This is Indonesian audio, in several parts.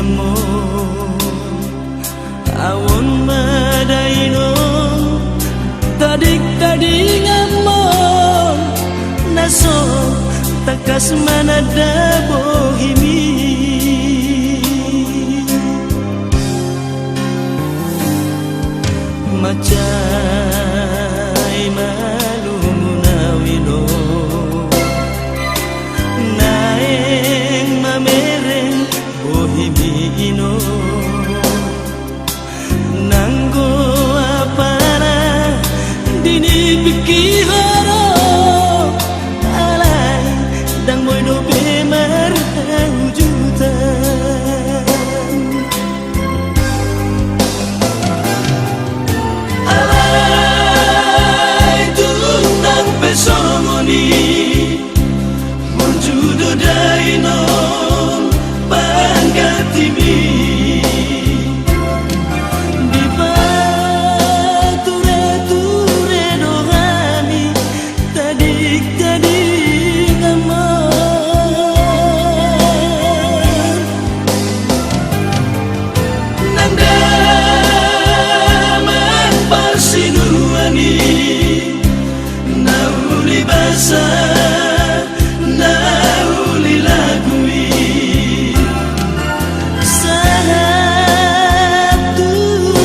ngamo awon madaino tadi ngamo naso takas manada bohimi macai malu munawino naeng mamereng bohimino nanggo apana dini pikihoro alai dang moino bemar wujudan alai tunang pesomoni munjudo daino panggatimi nauli lagui satu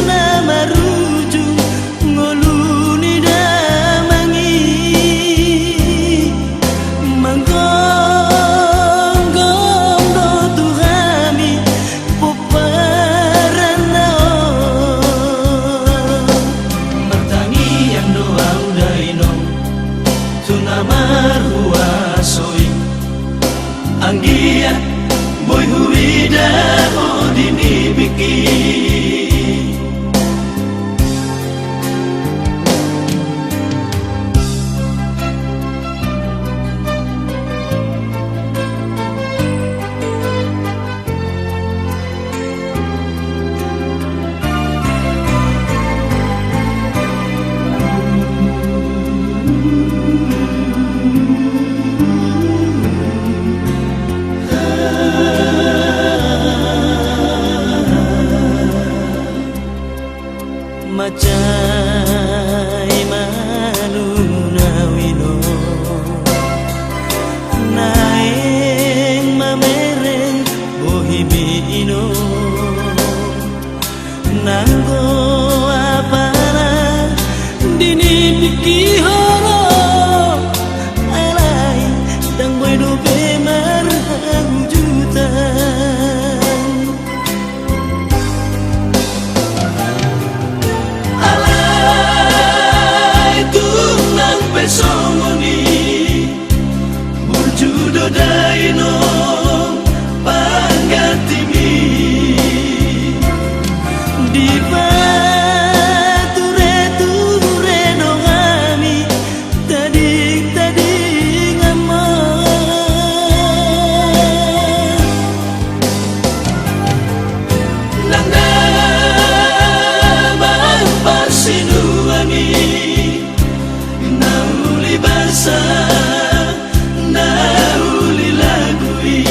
nama ruju ngoluni damangi manggonggong do tuhami poparana mertangi yang doa udaino tunamar huasoi anggia boy huida odini biki macai malu nawino naeng mamereng bohimino nanggo apana dini pikihoro alai dang boydo bemar wujudan pesomoni munjudo daino panggatimi di ture nongami tadi ngamo nanda bang pasinuani basa nauli lagui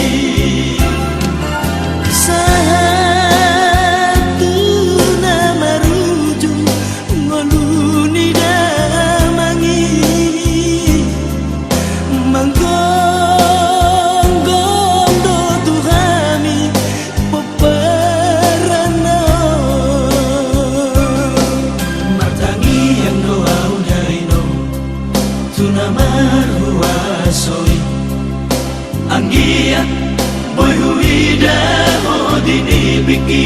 satu nama ruju ngoluni damangi manggonggong do tuhami poparana martangi yang doa udaino tunamar huasoi anggia boy huida odini biki